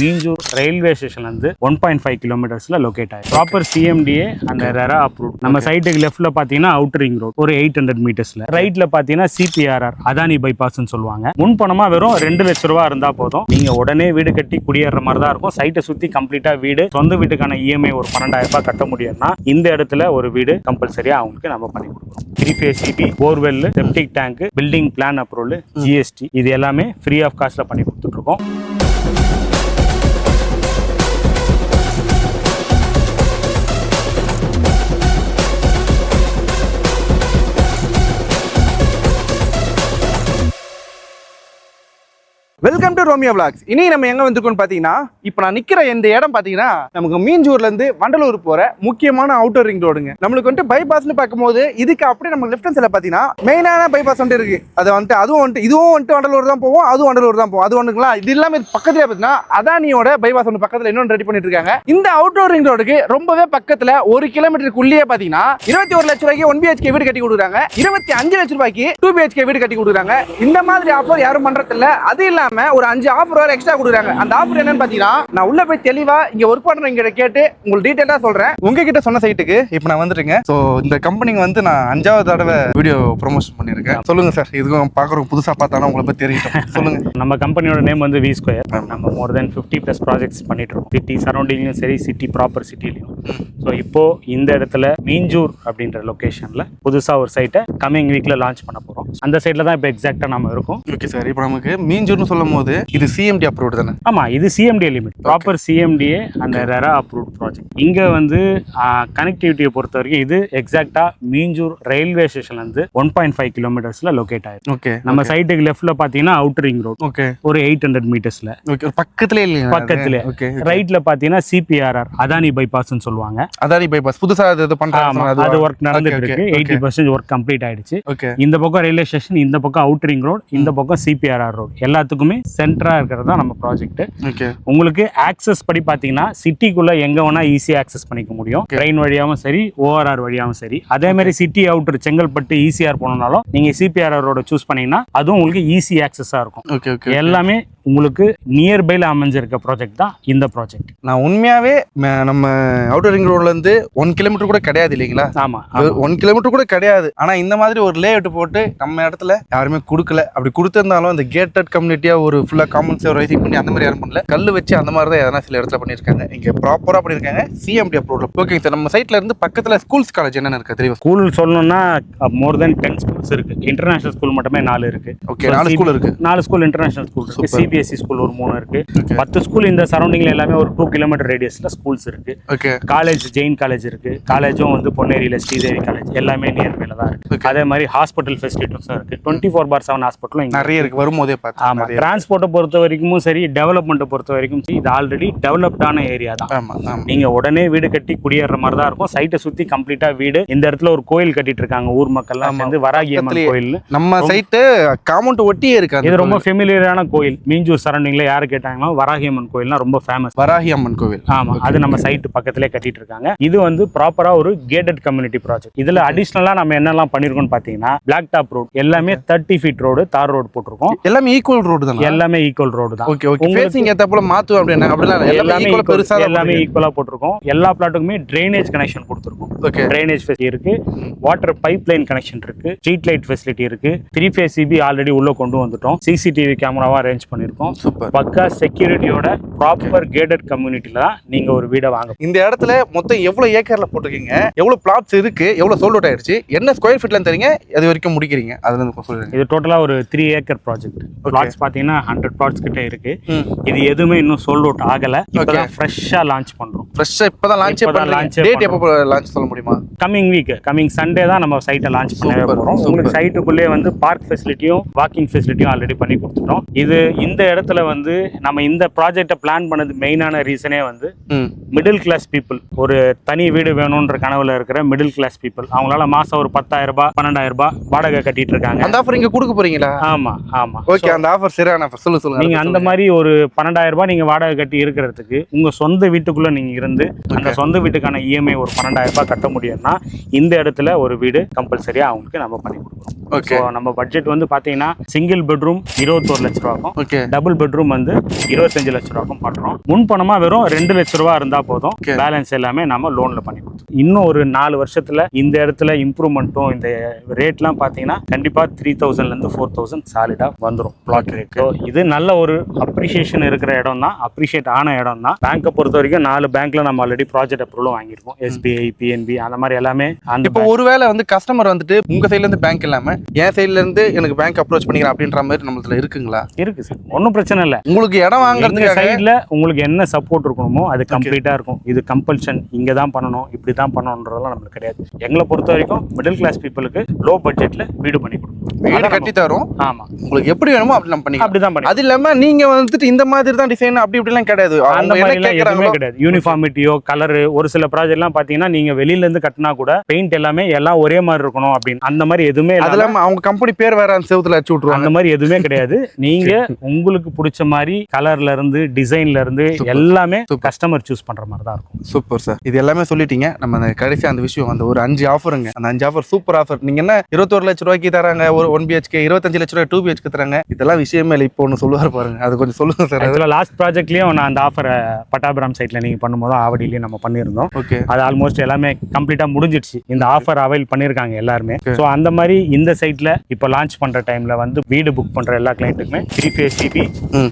Minjur railway ஸ்டேஷன்ல இருந்து 1.5 கிலோமீட்டர்ஸ்ல locate ஆயிருக்கு. ப்ராப்பர் சிஎம்டிஏ அந்த ரெரா அப்ரூவ். நம்ம சைட்டுக்கு லெஃப்ட்ல பாத்தீங்கன்னா அவுட்டர் ரிங் ரோட் ஒரு 800 மீட்டர்ஸ்ல, ரைட்ல பாத்தீங்கன்னா சிபிஆர்ஆர் அதானி பைபாஸ்ன்னு சொல்லுவாங்க. முன்பணமா வெறும் 2 லட்சம் ரூபாய் இருந்தா போதும், நீங்க உடனே வீடு கட்டி குடியேற மாதிரி தான் இருக்கும். சைட்டை சுத்தி கம்ப்ளீட்டா வீடு, சொந்த வீட்டுக்கான இஎம்ஐ ஒரு 12,000 ரூபாய் கட்ட முடியும்னா இந்த இடத்துல ஒரு வீடு கம்பல்சரியா அவங்களுக்கு நம்ம பண்ணி கொடுக்குறோம். 3 phase CB, borewell, septic tank, building plan approval, GST இது எல்லாமே ஃப்ரீ ஆஃப் காஸ்ட்ல பண்ணி கொடுத்துட்டு இருக்கோம். Welcome to Romeo vlogs. இனி நம்ம எங்க வந்திருக்கோம்னு பாத்தீங்கன்னா, இப்போ நான் நிக்கிற இந்த இடம் பாத்தீங்கன்னா நமக்கு மீஞ்சூர்ல இருந்து வண்டலூர் போற முக்கியமான அவுட்டர் ரிங் ரோடுங்க. நம்மளுக்கு வந்துட்டு பைபாஸ்னு பார்க்கும்போது இதுக்கு அப்படியே நம்ம லெஃப்ட் ஹேண்ட் சைடுல பாத்தீங்கன்னா மெயினான பைபாஸ் வந்துட்டு இருக்கு. அது வந்துட்டு அதுவும் வந்துட்டு இதுவும் வந்துட்டு வண்டலூர் தான் போவோம், அதுவும் வண்டலூர் தான் போவோம். அது ஒண்ணுங்களா, இது இல்லாம பக்கத்துல பாத்தீங்கன்னா அதானியோட பைபாஸ் ஒன்று பக்கத்துல இன்னொன்று ரெடி பண்ணிட்டு இருக்காங்க. இந்த அவுட்டர் ரிங் ரோடுக்கு ரொம்பவே பக்கத்துல 1 கிலோமீட்டருக்குள்ளேயே பாத்தீங்கன்னா 21 லட்சம் ரூபாய்க்கு 1 BHK வீடு கட்டி கொடுக்குறாங்க, 25 லட்சம் ரூபாய்க்கு 2 BHK வீடு கட்டி கொடுக்குறாங்க. இந்த மாதிரி ஆஃபர் யாரும் பண்றது இல்ல. அது இல்லாம ஒரு 5 ஆஃபர் வேற எக்ஸ்ட்ரா கொடுக்குறாங்க. அந்த ஆஃபர் என்னன்னு பாத்தீங்கன்னா, நான் உள்ள போய் தெளிவா இங்க ஒர்க் பண்றவங்க கேட்டு உங்களுக்கு டீடைலா சொல்றேன். உங்ககிட்ட சொன்ன சைட்டுக்கு இப்போ நான் வந்துருங்க. ஸோ இந்த கம்பெனிக்கு வந்து நான் 5வது தடவை வீடியோ ப்ரொமோஷன் பண்ணியிருக்கேன். சொல்லுங்க சார், இதுக்கும் பார்க்குறவங்க புதுசா பார்த்தாலும் உங்களை பத்தி தெரியட்டும். சொல்லுங்க. நம்ம கம்பெனியோட நேம் வந்து வி ஸ்கொயர். நம்ம மோர் தென் 50+ ப்ராஜெக்ட்ஸ் பண்ணிட்டு இருக்கோம். சிட்டி சரௌண்டிங்லையும் சரி, சிட்டி ப்ராப்பர் சிட்டிலையும். ஸோ இப்போ இந்த இடத்துல மீஞ்சூர் அப்படின்ற லொகேஷன்ல புதுசா ஒரு சைட்டை கமிங் வீக்ல லான்ச் பண்ண போறோம். அந்த சைட்ல தான் இப்போ எக்ஸாக்டா நம்ம இருக்கோம். ஓகே சார், இப்போ நமக்கு மீஞ்சூர்னு சொல்லும் போது இது சிஎம்டி அப்ரூவ்டு தானே? ஆமா, இது சிஎம்டிஏ லிமிட், ப்ராப்பர் சிஎம்டிஏ அந்த ரெரா அப்ரூவ்ட் ப்ராஜெக்ட். இங்க வந்து கனெக்டிவிட்டியை பொறுத்த வரைக்கும் இது எக்ஸாக்டா மீஞ்சூர் ரயில்வே ஸ்டேஷன்ல இருந்து 1.5 கிலோமீட்டர்ஸ்ல லொகேட் ஆயிருக்கு. ஓகே, நம்ம சைட்டுக்கு லெஃப்ட்ல பாத்தீங்கன்னா அவுட்டர் ரிங் ரோட் ஓகே ஒரு 800 மீட்டர்ஸ்ல. ஓகே, பக்கத்துல இல்லையா? பக்கத்துல. ஓகே, ரைட்ல பாத்தீங்கன்னா சிபிஆர்ஆர் அதானி பைபாஸ்ன்னு சொல்லுவாங்க. அதானி பைபாஸ் புதுசா இது பண்றாங்க. அது ஒர்க் நடந்துட்டு இருக்கு. 80% ஒர்க் கம்ப்ளீட் ஆயிடுச்சு. ஓகே, இந்த பக்கம் ரயில்வே ஸ்டேஷன், இந்த பக்கம் அவுட்டர் ரிங் ரோட், இந்த பக்கம் சிபிஆர்ஆர் ரோட், எல்லாத்துக்குமே சென்டரா இருக்கிறது தான் நம்ம ப்ராஜெக்ட். ஓகே, உங்களுக்கு ஆக்சஸ் படி பாத்தீங்கன்னா சிட்டிக்குள்ள எங்க வேணா ஈஸியா ஆக்சஸ் பண்ணிக்க முடியும். ட்ரெயின் வழியாவும் சரி, ORR வழியாவும் சரி. அதே மாதிரி சிட்டி அவுட்டர் செங்கல்பட்டு ஈஸிஆர் போனாலும் நீங்க சிபிஆர்ஆர் ரோட சூஸ் பண்ணீங்கன்னா அதுவும் உங்களுக்கு ஈஸி ஆக்சஸா இருக்கும். ஓகே ஓகே, எல்லாமே உங்களுக்கு நியர்பைல அமைஞ்சிருக்க ப்ராஜெக்ட் தான் இந்த ப்ராஜெக்ட். நான் உண்மையாவே நம்ம அவுட்டர் ரிங் ரோட்ல இருந்து 1 கிலோமீட்டர் கூட கிடையாது இல்லைங்களா? ஆமா, 1 கிலோமீட்டர் கூட கிடையாது. ஆனா இந்த மாதிரி ஒரு லேஅவுட் போட்டு நம்ம இடத்துல யாருமே கொடுக்கல. அப்படி கொடுத்திருந்தாலும் இந்த கேட்டட் கம்யூனிட்டியா ஒரு ஃபுல்லா காமன்ஸ் ரைசிங் பண்ணி அந்த மாதிரி யாரும் பண்ணல. கல்லு வச்சு அந்த மாதிரி தான் எதனா சில இடத்துல பண்ணிருக்காங்க. இங்க ப்ராப்பரா பண்ணிருக்காங்க சிஎம்டி அப்ரூவ்ல. ஓகே சார், நம்ம சைட்ல இருந்து பக்கத்துல ஸ்கூல்ஸ் காலேஜ் என்னென்ன இருக்கு தெரியும்? ஸ்கூல் சொல்லணும்னா மோர் தென் 10 ஸ்கூல்ஸ் இருக்கு. இன்டர்நேஷனல் ஸ்கூல் மட்டுமே 4 இருக்கு. ஓகே, 4 ஸ்கூல் இருக்கு. 4 ஸ்கூல் இன்டர்நேஷனல் ஸ்கூல் இருக்கு. சிபிஎஸ்சி ஸ்கூல் ஒரு 3 இருக்கு. 10 ஸ்கூல் இந்த சரௌண்டிங்ல எல்லாமே ஒரு 2 கிலோமீட்டர் ரேடியஸ்ல ஸ்கூல்ஸ் இருக்கு. ஓகே, காலேஜ் ஜெயின் காலேஜ் இருக்கு. காலேஜும் வந்து பொன்னேரியில ஸ்ரீதேவி காலேஜ் எல்லாமே நியர்பைல தான் இருக்கு. அதே மாதிரி ஹாஸ்பிட்டல் ஃபெசிலிட்டிஸும் இருக்கு. 24/7 ஹாஸ்பிட்டலும் நிறைய இருக்கு. வரும்போதே பார்த்தா ஆமா, டிரான்ஸ்போர்ட்டை பொறுத்த வரைக்கும் சரி, டெவலப்மெண்ட்டை பொறுத்த வரைக்கும் சரி, இது ஆல்ரெடி டெவலப்டான ஏரியா தான். ஆமா, நீங்க உடனே வீடு கட்டி குடியேற மாதிரி தான் இருக்கும். சைட்டை சுத்தி கம்ப்ளீட்டா வீடு. இந்த இடத்துல ஒரு கோயில் கட்டிட்டு இருக்காங்க ஊர் மக்கள் எல்லாம் சேர்ந்து, வராகி அம்மன் கோயில். நம்ம சைட்டு காம்பவுண்ட் ஒட்டியே இருக்கு. இது ரொம்ப ஃபெமிலியரான கோயில். மீஞ்சூர் சரௌண்டிங்ல யாரு கேட்டாங்கன்னா வராகி அம்மன் கோயில்னா ரொம்ப ஃபேமஸ். வராகி அம்மன் கோவில். ஆமா, அது நம்ம சைட்டு பக்கத்திலே கட்டிட்டு இருக்காங்க. இது வந்து ப்ராப்பரா ஒரு கேட்டட் கம்யூனிட்டி ப்ராஜெக்ட். இதுல அடிஷனலா நம்ம என்னெல்லாம் பண்ணிருக்கோம் பாத்தீங்கன்னா, பிளாக் டாப் ரோட் எல்லாமே 30 ஃபீட் ரோடு, தார் ரோடு போட்டிருக்கோம். எல்லாமே ஈக்குவல் ரோடு தான். எல்லாமே ஈக்குவல் ரோடு தான். ஓகே ஓகே, ஃபேசிங் ஏத்தாப்புல மாத்து அப்படினா அப்படிலாம் எல்லாமே பெருசா எல்லாமே ஈக்குவலா போட்டிருக்கோம். எல்லா பிளாட்டுக்குமே ட்ரைனேஜ் கனெக்ஷன் கொடுத்திருக்கோம். ஓகே, ட்ரைனேஜ் ஃபெசிலிட்டி இருக்கு, வாட்டர் பைப் லைன் கனெக்ஷன் இருக்கு, ஸ்ட்ரீட் லைட் ஃபெசிலிட்டி இருக்கு, 3 phase CB ஆல்ரெடி உள்ள கொண்டு வந்துட்டோம். CCTV கேமராவா அரேஞ்ச் பண்ணிருக்கோம். சூப்பர். பக்கா செக்யூரிட்டியோட ப்ராப்பர் கேட்டட் கம்யூனிட்டில தான் நீங்க ஒரு வீடை வாங்க. இந்த இடத்துல மொத்தம் எவ்வளவு ஏக்கர்ல போட்டுருக்கீங்க, எவ்வளவு பிளாட்ஸ் இருக்கு, எவ்வளவு சோல்ட் அவுட் ஆயிடுச்சு, என்ன ஸ்கொயர் ஃபீட்ல தெரியுங்க, அது வரைக்கும் முடிக்கிறீங்க அதுல இருந்து சொல்லுங்க. இது டோட்டலா ஒரு 3 ஏக்கர் ப்ராஜெக்ட். பிளாட்ஸ் பாத்தீங்கன்னா 100 பிளாட்ஸ் கிட்ட இருக்கு. இது எதுவுமே இன்னும் சோல்ட் அவுட் ஆகல. இப்பதான் ஃப்ரெஷ்ஷா லான்ச் பண்றோம். ஃப்ரெஷ்ஷா இப்பதான் லான்ச் பண்ணலாம். டேட் எப்போ லான்ச் சொல்ல முடியுமா? கமிங் வீக், கமிங் சண்டே தான் நம்ம சைட்டை லான்ச் பண்ணவே போறோம். உங்களுக்கு சைட்டுக்குள்ளே வந்து பார்க் ஃபெசிலிட்டியும் வாக்கிங் ஃபெசிலிட்டியும் ஆல்ரெடி பண்ணி கொடுத்துட்டோம். இது இந்த இடத்துல வந்து நம்ம இந்த ப்ராஜெக்டை பிளான் பண்ணது மெயினான ரீசனே வந்து மிடில் கிளாஸ் பீப்புள், ஒரு தனி வீடு வேணும்ன்ற கனவுல இருக்கிற மிடில் கிளாஸ் பீப்புள், அவங்களால மாசம் ஒரு 10,000 ரூபாய் 12,000 ரூபாய் வாடகை கட்டிட்டு இருக்காங்க. அந்த ஆஃபர் இங்க கொடுக்க போறீங்களா? ஆமா ஆமா. ஓகே, அந்த ஆஃபர் சரியான ஆஃபர். சொல்லுங்க. நீங்க அந்த மாதிரி ஒரு 12,000 ரூபாய் நீங்க வாடகை கட்டி இருக்கிறதுக்கு உங்க சொந்த வீட்டுக்குள்ள நீங்க இருந்து அந்த சொந்த வீட்டுக்கான இஎம்ஐ ஒரு 12,000 ரூபாய் கட்ட முடியும்னா இந்த இடத்துல ஒரு வீடு கம்பல்சரியா அவங்களுக்கு நம்ம பண்ணி கொடுக்குறோம். ஓகே. ஸோ நம்ம பட்ஜெட் வந்து பார்த்தீங்கன்னா சிங்கிள் பெட்ரூம் 21 லட்ச ரூபாக்கும், ஓகே, டபுள் பெட்ரூம் வந்து 25 லட்ச ரூபாக்கும் பண்றோம். முன்பணமா வெறும் 2 லட்ச ரூபா இருந்தா போதும், பேலன்ஸ் எல்லாமே நம்ம லோன்ல பண்ணி கொடுத்தோம். இன்னும் ஒரு 4 வருஷத்துல இந்த இடத்துல இம்ப்ரூவ்மெண்ட்டும் இந்த ரேட்லாம் பார்த்தீங்கன்னா கண்டிப்பா 3,000 இருந்து 4,000 சாலிடா வந்துடும் பிளாட் ரேட். இது நல்ல ஒரு அப்ரிசியேஷன் இருக்கிற இடம் தான், அப்ரிஷியேட் ஆன இடம் தான். பேங்கை பொறுத்த வரைக்கும் 4 பேங்க்ல நம்ம ஆல்ரெடி ப்ராஜெக்ட் அப்ரூவலும் வாங்கியிருக்கோம், SBI, PNB அந்த மாதிரி எல்லாமே. அந்த இப்போ ஒருவேளை வந்து கஸ்டமர் வந்துட்டு உங்க சைட்ல இருந்து பேங்க் இல்லாம என் சைட்ல இருந்து எனக்கு பேங்க் அப்ரோச் பண்ணிக்கிறேன் அப்படின்ற மாதிரி நம்மளதுல இருக்குங்களா? இருக்கு சார், ஒன்றும் பிரச்சனை இல்லை. உங்களுக்கு இடம் வாங்குறதுக்கு சைட்ல உங்களுக்கு என்ன சப்போர்ட் இருக்கணுமோ அது கம்ப்ளீட்டா இருக்கும். இது கம்பல்ஷன் இங்க தான் பண்ணணும் இப்படி தான் பண்ணணும்ன்றதெல்லாம் நம்மளுக்கு கிடையாது. எங்களை பொறுத்த வரைக்கும் மிடில் கிளாஸ் பீப்புளுக்கு லோ பட்ஜெட்ல வீடு பண்ணி கொடுக்கும், வீடு கட்டி தரும். ஆமா, உங்களுக்கு எப்படி வேணுமோ அப்படி நம்ம பண்ணிக்கலாம். அப்படிதான் பண்ணி. அது இல்லாம நீங்க வந்துட்டு இந்த மாதிரி தான் டிசைன் அப்படி இப்படிலாம் கிடையாது, அந்த மாதிரி எதுவுமே கிடையாது. யூனிஃபார்மிட்டியோ கலரு, ஒரு சில ப்ராஜெக்ட் எல்லாம் பாத்தீங்கன்னா நீங்க வெளியில இருந்து கட்டினா கூட பெயிண்ட் எல்லாமே எல்லாம் ஒரே மாதிரி இருக்கணும் அப்படின்னு அந்த மாதிரி எதுவுமே அது இல்லாம அவங்க கம்பெனி பேர் வேற அந்த செவுத்துல அடிச்சு விட்டுருவாங்க. அந்த மாதிரி எதுவுமே கிடையாது. நீங்க உங்களுக்கு பிடிச்ச மாதிரி கலர்ல இருந்து டிசைன்ல இருந்து எல்லாமே கஸ்டமர் சூஸ் பண்ற மாதிரி தான் இருக்கும். சூப்பர் சார், இது எல்லாமே சொல்லிட்டீங்க. நம்ம அந்த கடைசி அந்த விஷயம் அந்த ஒரு 5 ஆஃபருங்க, அந்த 5 ஆஃபர் சூப்பர் ஆஃபர். நீங்க என்ன 21 லட்ச ரூபாய்க்கு தராங்க ஒரு 1 BHK, 25 லட்ச ரூபாய் 2 BHK தராங்க, இதெல்லாம் விஷயமே இல்லை. இப்போ ஒன்று சொல்லுவார் பாருங்க, அது கொஞ்சம் சொல்லுங்க சார். அதில் லாஸ்ட் ப்ராஜெக்ட்லயும் நான் அந்த ஆஃபரை பட்டாபுரம் சைட்ல நீங்க பண்ணும்போது ஆவடியிலேயே நம்ம பண்ணியிருந்தோம். ஓகே, அது ஆல்மோஸ்ட் எல்லாமே கம்ப்ளீட்டா முடிஞ்சிடுச்சு. இந்த ஆஃபர் அவைல் பண்ணிருக்காங்க எல்லாருமே. ஸோ அந்த மாதிரி இந்த சைட்ல இப்போ லான்ச் பண்ற டைம்ல வந்து வீடு புக் பண்ற எல்லா கிளைண்ட்டுக்குமே 3 phase CP,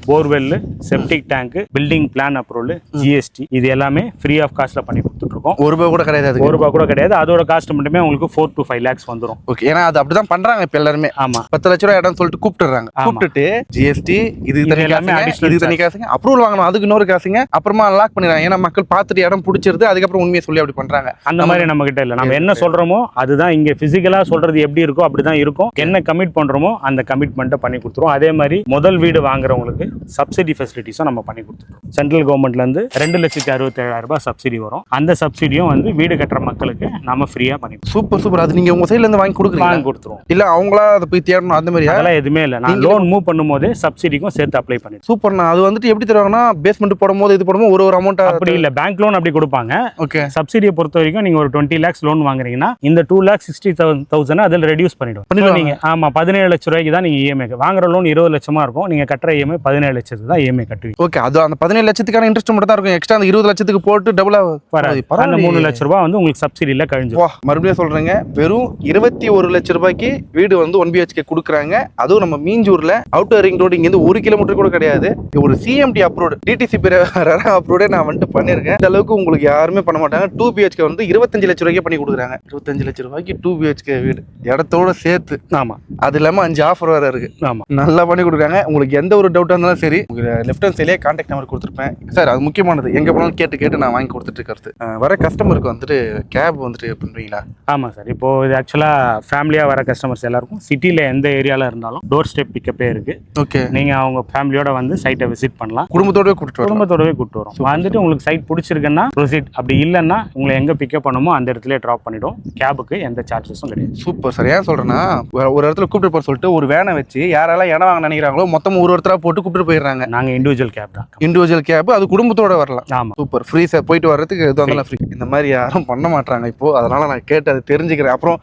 borewell, septic tank, building plan approval, GST இது எல்லாமே ஃப்ரீ ஆஃப் காஸ்ட்ல பண்ணி கொடுத்துட்டு இருக்கோம். ₹1 கூட கிடையாது, ₹1 கூட கிடையாது. அதோட காஸ்ட் மட்டுமே உங்களுக்கு 4 to 5 lakhs வந்துடும். ஓகே, ஏன்னா அது அப்படிதான் பண்றாங்க இப்ப எல்லாருமே. ஆமா, 10 லட்ச ரூபாய் இடம் சொல்லிட்டு கூப்பிட்டுறாங்க. கூப்பிட்டுட்டு GST இது தனி காசுங்க, அப்ரூவல் வாங்கணும் அதுக்கு இன்னொரு காசுங்க, அப்புறமா லாக் பண்ணிடுறாங்க. ஏன்னா மக்கள் பார்த்துட்டு இடம் பிடிச்சிருது, அதுக்கப்புறம் உண்மையை சொல்லி அப்படி பண்றாங்க. அந்த மாதிரி நம்ம கிட்ட இல்ல. நம்ம என்ன சொல்றோமோ அதுதான் இங்க பிசிக்கலா சொல்றது எப்படி இருக்கோ அப்படிதான் இருக்கும். என்ன கமிட் பண்றோமோ அந்த கமிட்மெண்ட்டை பண்ணி கொடுத்துருவோம். அதே மாதிரி முதல் வீடு வாங்குறவங்களுக்கு சப்சிடி ஃபெசிலிட்டிஸும் நம்ம பண்ணி கொடுத்துருவோம். சென்ட்ரல் கவர்மெண்ட்ல இருந்து 2,67,700 ரூபாய் சப்சிடி வரும். அந்த சப்சிடியும் வந்து வீடு கட்டுற மக்களுக்கு நம்ம ஃப்ரீயா பண்ணி சூப்பர் சூப்பர். அது நீங்க உங்க சைட்ல இருந்து வாங்கி கொடுத்துருவோம், இல்ல அவங்களா அதை போய் தேடணும் அந்த மாதிரி அதெல்லாம் எதுவுமே இல்லை. நான் லோன் மூவ் பண்ணும்போது சப்சிடிக்கும் சேர்த்து அப்ளை பண்ணி. சூப்பர்ண்ணா. அது வந்துட்டு எப்படி தருவாங்கன்னா பேஸ்மெண்ட் போடும்போது இது போடும்போது ஒரு அமௌண்ட் அப்படி இல்ல, பேங்க் லோன் அப்படி கொடுப்பாங்க. ஓகே, சப்சிடியை பொறுத்த வரைக்கும் நீங்க ஒரு 20 lakhs லோன் வாங்குறீங்கன்னா இந்த 2,60,000 அதில் ரெடியூஸ் பண்ணிடும். நீங்க ஆமா 17 லட்ச ரூபாய்க்கு தான் நீங்க இஎம்ஐ வாங்குற லோன் 20 லட்சமா இருக்கும். நீங்க கட்டுற இஎம்ஐ 17 லட்சத்துக்கு தான் இஎம்ஐ கட்டுவீங்க. ஓகே, அது அந்த 17 லட்சத்துக்கான இன்ட்ரெஸ்ட் மட்டும் தான் இருக்கும், எக்ஸ்ட்ரா அந்த 20 லட்சத்துக்கு போட்டு டபுளா வராது. அந்த 3 லட்ச ரூபாய் வந்து உங்களுக்கு சப்சிடியில கழிஞ்சு. மறுபடியும் சொல்றேங்க, வெறும் 21 லட்ச ரூபாய்க்கு வீடு வந்து 1 BHK கொடுக்குறாங்க. அதுவும் நம்ம மீஞ்சூர்ல அவுட்டர் ரிங் ரோடு, இங்க இருந்து 1 கிலோமீட்டர் கூட கிடையாது. ஒரு CMD அப்ரூவ்டு, DTCP அப்ரூவ்டே நான் வந்துட்டு பண்ணிருக்கேன். இந்த அளவுக்கு உங்களுக்கு யாருமே பண்ண மாட்டாங்க. 2 BHK வந்து 25 லட்ச ரூபாய்க்கு பண்ணி கொடுக்குறாங்க. 25 லட்ச ரூபாய்க்கு 2 BHK வீடு இடத்தோட சேர்த்து. ஆமா, அது இல்லாம 5 ஆஃபர் வேற இருக்கு. ஆமா, நல்லா பண்ணி கொடுக்குறாங்க. உங்களுக்கு எந்த ஒரு டவுட்டா இருந்தாலும் சரி, லெஃப்ட் ஹேண்ட் சைட்லயே கான்டாக்ட் நம்பர் கொடுத்துருப்பேன் சார். அது முக்கியமானது, எங்க போனாலும் கேட்டு நான் வாங்கி கொடுத்துட்டு இருக்கிறது. வர கஸ்டமருக்கு வந்துட்டு கேப் வந்துட்டு பண்ணுவீங்களா? ஆமா சார். இப்போ இது ஆக்சுவலா ஃபேமிலியா வர கஸ்டமர்ஸ் எல்லாருக்கும் சிட்டில எந்த ஏரியால இருந்தாலும் டோர் ஸ்டெப் பிக்கப்பே இருக்கு. ஓகே, நீங்க அவங்க ஃபேமிலியோட வந்து சைட்டை விசிட் பண்ணலாம். குடும்பத்தோடவே கூப்பிட்டு வரும். வந்துட்டு உங்களுக்கு சைட் பிடிச்சிருக்குன்னா ப்ரொசீட், அப்படி இல்லைன்னா உங்களை எங்க பிக்கப் பண்ணுமோ அந்த இடத்துல ட்ராப் பண்ணிடும். கேபுக்கு எந்த சார்ஜஸும் கிடையாது. Super sir. ஏன் சொல்றேன்னா, ஒரு இடத்துல கூப்பிட்டு போற சொல்லிட்டு ஒரு வேனை வச்சு யாரெல்லாம் இடம் வாங்க நினைக்கிறாங்களோ மொத்தம் ஒரு ஒருத்தரா போட்டு கூப்பிட்டு போயிடுறாங்க. நாங்க இண்டிவிஜுவல் கேப் தான். இண்டிவிஜுவல் கேப், அது குடும்பத்தோட வரலாம். ஆமா, சூப்பர். ஃப்ரீ சார், போயிட்டு வர்றதுக்கு எதுவும் ஃப்ரீ. இந்த மாதிரி யாரும் பண்ண மாட்டாங்க இப்போ, அதனால நான் கேட்டு அதை தெரிஞ்சுக்கிறேன். அப்புறம்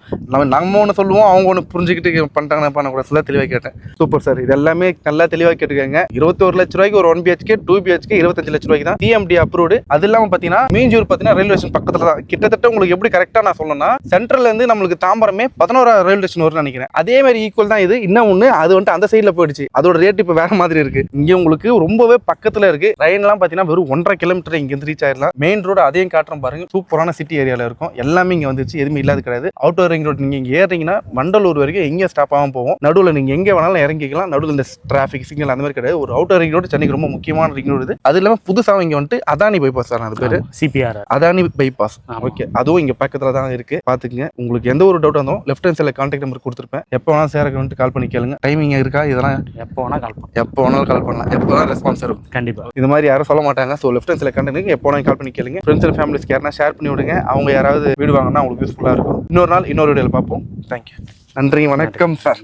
நம்ம ஒன்று சொல்லுவோம், அவங்க ஒன்று புரிஞ்சுக்கிட்டு பண்ணிட்டாங்கன்னு பண்ணக்கூடாது. சொல்ல தெளிவாக கேட்டேன். Super sir. இது எல்லாமே நல்லா தெளிவாக கேட்டுக்கங்க. 21 லட்ச ரூபாய்க்கு ஒரு 1 BHK, 2 BHK 25 லட்ச ரூபாய்க்கு தான் CMD அப்ரூவ்டு. அது இல்லாம பாத்தீங்கன்னா மீஞ்சூர் பாத்தீங்கன்னா ரயில்வே ஸ்டேஷன் பக்கத்துல தான். கிட்டத்தட்ட உங்களுக்கு எப்படி கரெக்டா நான் சொல்லணும்னா, சென்ட்ரல்ல இருந்து நம்மளுக்கு தாம்பரமே 11 ரயில்வே ஸ்டேஷன் வரும்னு நினைக்கிறேன். அதே மாதிரி ஈக்குவல் தான் இது. இன்னும் ஒண்ணு, அது வந்துட்டு அந்த சைட்ல போயிடுச்சு. அதோட ரேட் இப்ப வேற மாதிரி இருக்கு. இங்க உங்களுக்கு ரொம்பவே பக்கத்துல இருக்கு. ட்ரெயின்லாம் பாத்தீங்கன்னா வெறும் 1.5 கிலோமீட்டர் இங்க இருந்து ரீச் ஆயிடலாம். மெயின் ரோடு அதையும் காட்டுறோம் பாருங்க. சூப்பரான சிட்டி ஏரியால இருக்கும். எல்லாமே இங்க வந்துச்சு, எதுவுமே இல்லாத கிடையாது. அவுட்டர் ரிங் ரோடு நீங்க இங்க ஏறீங்கன்னா வண்டலூர் வரைக்கும் எங்க ஸ்டாப் ஆகாம போவோம். நடுவில் நீங்க எங்க வேணாலும் இறங்கிக்கலாம். நடுவில் இந்த டிராஃபிக் சிக்னல் அந்த மாதிரி கிடையாது. ஒரு அவுட்டர் ரிங் ரோடு சென்னைக்கு ரொம்ப முக்கியமான ரிங் ரோடு. அது இல்லாம புதுசா இங்க வந்துட்டு அதானி பைபாஸ் சார், அது பேரு CPR அதானி பைபாஸ். ஓகே, அதுவும் இங்க பக்கத்துல தான் இருக்கு. பாத்துக்கங்க. உங்களுக்கு எந்த ஒரு டவுட் இருந்தாலும் லெஃப்ட் ஹேண்ட் சைட்ல கான்டாக்ட் நம்பர் கொடுத்துருப்பேன். எப்போ வேணாலும் சேரக்கு வந்துட்டு கால் பண்ணி கேளுங்க. டைமிங் இருக்கா? இதெல்லாம் எப்போ வேணாலும் கால் பண்ணலாம். எப்போ வேணாலும் ரெஸ்பான்ஸ் இருக்கும். கண்டிப்பா இந்த மாதிரி யாரும் சொல்ல மாட்டாங்க. ஸோ லெஃப்ட் ஹேண்ட் சைட்ல கான்டாக்ட் எப்போ வேணாலும் கால் பண்ணி கேளுங்க. ஃப்ரெண்ட்ஸ் அண்ட் ஃபேமிலிஸ்க்கு யாரா ஷேர் பண்ணி விடுங்க. அவங்க யாராவது வீடு வாங்கினா உங்களுக்கு யூஸ்ஃபுல்லா இருக்கும். இன்னொரு நாள் இன்னொரு வீடியோல பார்ப்போம். தேங்க்யூ. நன்றி, வணக்கம் சார்.